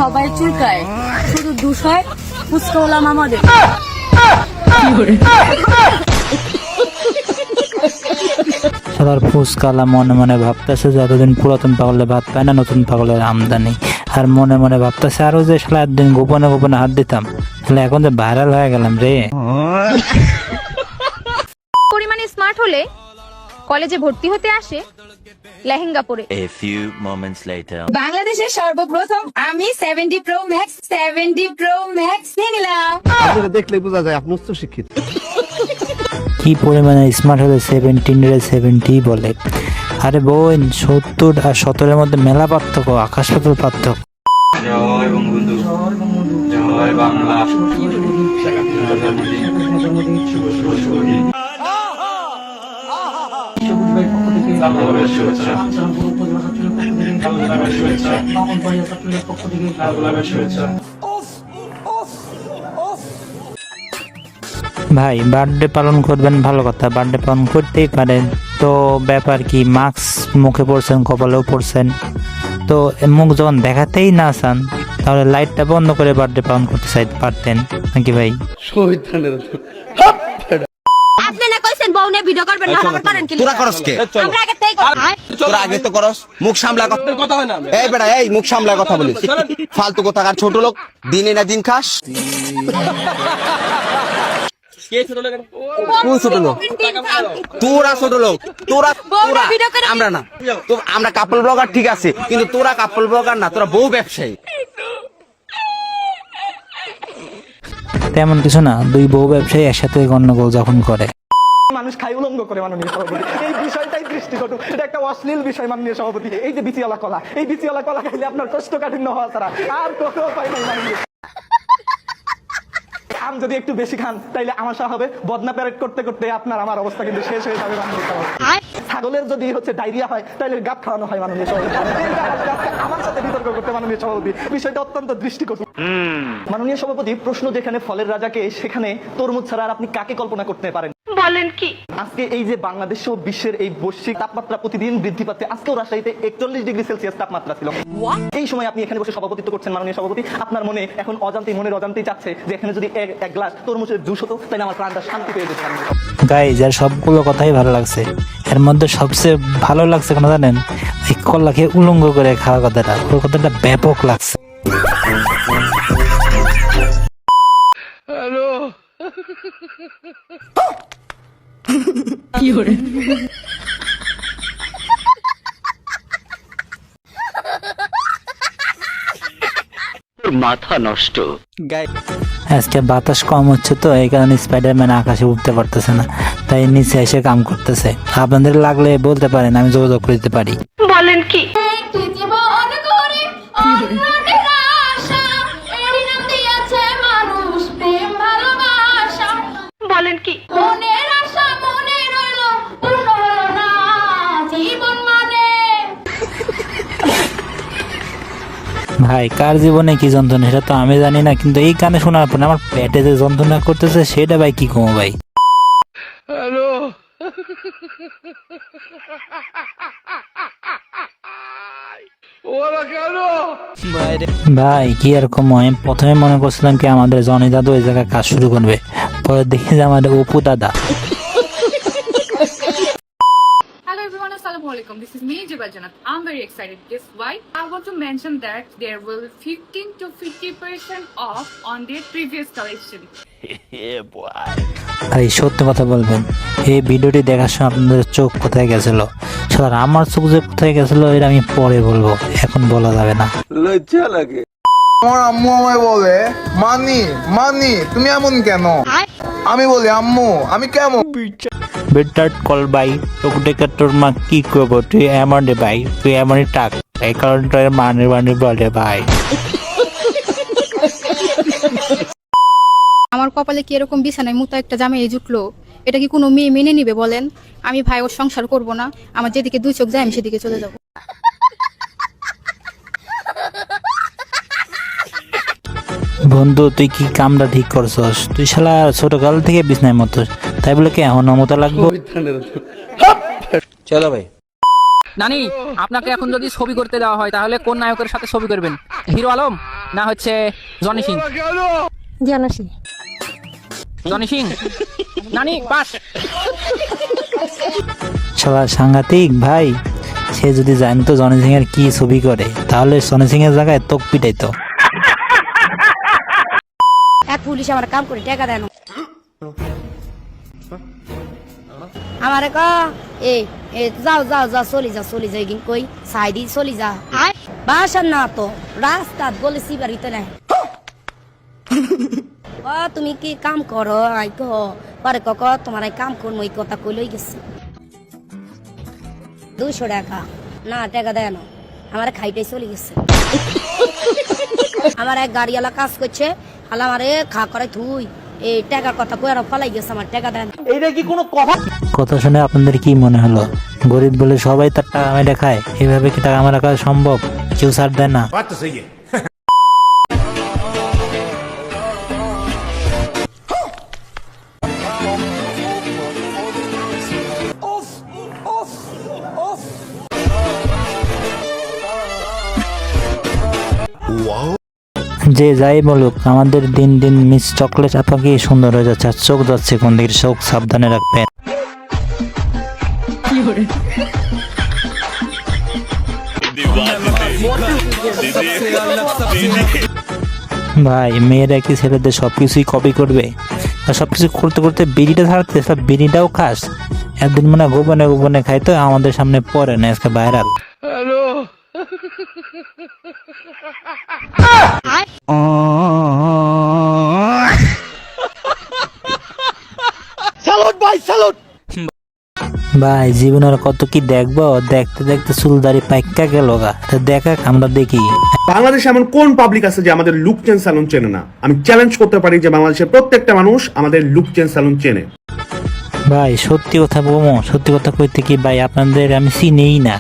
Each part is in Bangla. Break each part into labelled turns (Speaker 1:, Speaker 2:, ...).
Speaker 1: সবাই চুলকায়, শুধু দুষ হয় ফুচকা হলাম আমাদের।
Speaker 2: সবার ফুসকালা মনে মনে ভাবতেছে যে এতদিন পুরাতন পাগলে ভাত পায় না, নতুন পাগলের আমদানি। আর মনে মনে ভাবতেছে আরো যে শালা একদিন গোপনে গোপনে হাত দিতাম, তাহলে এখন যে ভাইরাল হয়ে গেলাম রে।
Speaker 3: পরিমাণে স্মার্ট হলে কলেজে ভর্তি হতে আসে লেহেঙ্গা পরে।
Speaker 4: A few moments later.
Speaker 1: বাংলাদেশের সর্বপ্রথম আমি 70 Pro Max নিয়ে নিলাম।
Speaker 5: আপনারা দেখলে বোঝা যায় আপনি উচ্চ শিক্ষিত।
Speaker 2: কি পরিমাণে স্মার্ট হলে 70 বলে। আরে বোন, 70 আর 17-এর মধ্যে মেলা পার্থক্য, আকাশ পাতাল পার্থক্য।
Speaker 6: জয় বঙ্গবন্ধু, জয় বাংলা।
Speaker 2: ভাই বার্থডে পালন করবেন, ভালো কথা, বার্থডে পালন করতেই পারেন, তো ব্যাপার কি, মাস্ক মুখে পড়ছেন, কপালেও পড়ছেন, তো মুখ যখন দেখাতেই না চান তাহলে লাইটটা বন্ধ করে বার্থডে পালন করতে চাইতে পারতেন নাকি ভাই?
Speaker 3: আপনি না কইছেন বউ নিয়ে ভিডিও করবেন না, খবর করেন কি?
Speaker 7: তোরা করস কে?
Speaker 3: আমরা আগে থেকে
Speaker 7: তোরা আগে তো করস, মুখ সামলা কথা হয় না। এই বেটা, এই মুখ সামলা কথা বলিস, ফালতু কথা। আর ছোট লোক, দিনে না দিন খাস। তুই ছোট লোক, তোরা ছোট লোক, তোরা আমরা না। তো আমরা কাপল ব্লগার ঠিক আছে, কিন্তু তোরা কাপল ব্লগার না, তোরা বউ ব্যবসায়ী।
Speaker 2: তেমন কিছু না, দুই বউ ব্যবসায়ী একসাথে গন্ডগোল যখন করে।
Speaker 8: মানুষ খাই উলঙ্গ করে মাননীয় সভাপতি, এই বিষয়টাই দৃষ্টিকটু, এটা একটা অশ্লীল বিষয় মাননীয় সভাপতি। এই যে বিচিওয়ালা কলা, এই বিচিওয়ালা কলা খাইলে আপনার কোষ্ঠকাঠিন্য হওয়া ছাড়া আর কোনো উপায় নাই মাননীয়। আম যদি একটু বেশি খান তাইলে আমাশা হবে, বদনা প্যারেড করতে করতে আপনার আমার অবস্থা কিন্তু শেষ হয়ে যাবে মাননীয় সভাপতি। ছাগলের যদি ডায়রিয়া হয় তাহলে গাপ খাওয়ানো হয় মাননীয় সভাপতি। আমার সাথে বিতর্ক করতে মাননীয় সভাপতি, বিষয়টা অত্যন্ত দৃষ্টিকটু। মাননীয় সভাপতি, প্রশ্ন যেখানে ফলের রাজাকে, সেখানে তরমুজ ছাড়া আর আপনি কাকে কল্পনা করতে পারেন?
Speaker 3: বলেন কি?
Speaker 8: আজকে এই যে বাংলাদেশ ও বিশ্বের এই বৈশ্বিক তাপমাত্রা প্রতিদিন বৃদ্ধি পাচ্ছে, আজকেও রাজশাহীতে 41 ডিগ্রি সেলসিয়াস তাপমাত্রা ছিল। এই সময় আপনি এখানে বসে সভাপতিত্ব করছেন মাননীয় সভাপতি, আপনার মনে এখন মনের অজান্তেই চাচ্ছে যে এখানে যদি এক গ্লাস তরমুজের জুস হতো তাহলে আমার প্রাণটা শান্তি পেয়ে যেত।
Speaker 2: গাইজ, আর সবগুলো কথাই ভালো লাগছে, এর মধ্যে সবচেয়ে ভালো লাগছে কেন জানেন? এই কলাকে উলঙ্গ করে খাওয়া কথাটা, ওই কথাটা ব্যাপক লাগছে।
Speaker 4: মাথা নষ্ট।
Speaker 2: আজকে বাতাস কম হচ্ছে তো এই কারণে স্পাইডারম্যান আকাশে উঠতে পারতেছে না, তাই নিচে এসে কাম করতেছে। আপনাদের লাগলে বলতে পারেন, আমি যোগাযোগ করে দিতে পারি।
Speaker 3: বলেন কি? বলেন কি?
Speaker 2: ভাই, কার জীবনে কি যন্ত্রণা সেটা তো আমি জানি না, কিন্তু এই গানে শোনার পর আমার পেটে যে যন্ত্রণা করতেছে সেটা ভাই কি কমো ভাই। ভাই কি আর কম, আমি প্রথমে মনে করছিলাম কি আমাদের জনি দাদু ওই জায়গায় কাজ শুরু করবে, পরে দেখি যে আমাদের অপু দাদা।
Speaker 9: Hello everyone, Assalamualaikum. This is me, Jiba Janat. I'm very excited. Guess why? I want to mention that there will 15 to 50% off on their previous collection.
Speaker 2: ভাই সত্যি কথা বলবেন, এই ভিডিওটি দেখার সময় আপনাদের চোখ কোথায় গেছিল? সারা আমার চোখ যে কোথায় গেছিল এটা আমি পরে বলবো, এখন বলা যাবে না।
Speaker 7: লজ্জা লাগে।
Speaker 5: আমার আম্মু আমায় বলে, মানি তুমি এমন কেন? আমি বলি, আম্মু আমি কেমন?
Speaker 2: বেটার কল ভাই, তোকে তোর মা কি করবো, তুই এমন রে ভাই, তুই এমনই টাক, এই কারণে তোর মানে বলে ভাই।
Speaker 10: আমার কপালে কি এরকম বিছানায় মুতা একটা জামাই জুটলো? এটা কি কোনো মেয়ে মেনে নিবে বলেন? আমি ভাই ওর সংসার করব না, আমার যেদিকে দুই চোখ যায় আমি সেদিকে চলে যাব।
Speaker 2: বন্ধু, তুই কি কামটা ঠিক করছস? তুই শালা ছোটকাল থেকে বিছনায় মতো, তাই বলে কি এখন মতো লাগবো?
Speaker 7: চলো ভাই।
Speaker 11: নানি, আপনাকে এখন যদি ছবি করতে দেওয়া হয় তাহলে কোন নায়কের সাথে ছবি করবেন? হিরো আলম না হচ্ছে জনি সিং? জনি সিং। নানি পাস।
Speaker 2: শালা সাংঘাতিক ভাই, সে যদি জানতো জনি সিং এর কি ছবি করে তাহলে জনি সিং এর জায়গায় তোক পিটাইতো।
Speaker 1: এক পুলিশ আমার কাম করে টাকা দেন আমারে ক এ এ যাও যাও যাও চলি যা কিন্তু কই সাইডি চলি যা বাসার না তো রাস্তা বলে সিবারিতে নাই ও তুমি কি কাম করো আই কহ পরে কক তোমার এই কাম করবো এই কথা কইলই গেছে 200 টাকা না টাকা দেয় না আমার খাইটাই চলে গেছে আমার এক গাড়িওয়ালা কাজ করছে হালা আমারে খা করে থুই এই টাকার কথা কই আর ফলাই গেছে আমার টাকা দেন
Speaker 8: এইটা কি কোনো কথা?
Speaker 2: কথা শুনে আপনাদের কি মনে হলো? গরিব বলে সবাই তার টাকা মেরে খায়, এভাবে কি টাকা মেরে খাওয়া সম্ভব? কেউ ছাড় দেয় না। যে যাই বলুক, আমাদের দিন দিন মিস চকলেট আপাকে সুন্দর হয়ে যাচ্ছে, আর চোখ যাচ্ছে কোন দিকে, চোখ সাবধানে রাখবেন। ভাই, মেয়েরা কি ছেলেদের সবকিছুই কপি করবে? আর সবকিছু করতে করতে বিড়িটা ছাড়তে সব বিড়িটাও খাস। একদিন মনে গোপনে গোপনে খাইতো, আমাদের সামনে পড়ে না, আজকে ভাইরাল। ভাই, জীবন আর কত কি দেখবো, দেখতে দেখতে চুল দাড়ি পাইকা গেল গা। দেখাক আমরা দেখি।
Speaker 12: বাংলাদেশে এমন কোন পাবলিক আছে যে আমাদের লুক চেঞ্জ স্যালুন চেনে না? আমি চ্যালেঞ্জ করতে পারি যে বাংলাদেশের প্রত্যেকটা মানুষ আমাদের লুক চেঞ্জ স্যালুন চেনে।
Speaker 2: ভাই সত্যি কথা বলবো, সত্যি কথা কইতে কি ভাই, আপনাদের আমি চিনিই না।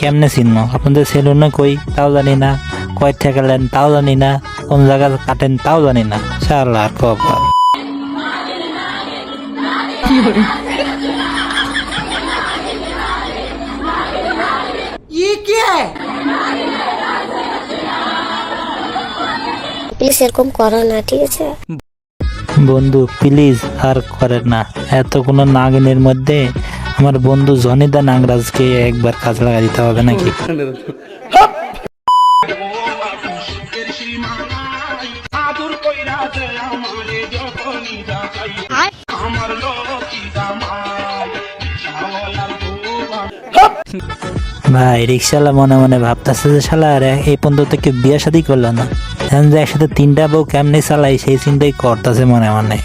Speaker 2: কেমনে চিনবো? আপনাদের সেলুনে কই তাও জানি না, কয় ঠেকালেন তাও জানি না, কোন জায়গা কাটেন তাও জানি না। শালা কপাল।
Speaker 1: প্লিজ এরকম করো না, ঠিক আছে
Speaker 2: বন্ধু প্লিজ আর করে না। এত কোনো নাগিনের মধ্যে আমার বন্ধু জনিদা নাগরাজকে একবার কাজ লাগা দিতে হবে নাকি? ভাই, রিক্সাওয়ালা মনে মনে ভাবতেছে যে শালা আর এই পর্যন্ত কেউ বিয়ে শাদী করলো না, একসাথে 3টা বউ কেমনে চালাই সেই চিন্তাই করতেছে মনে মনে।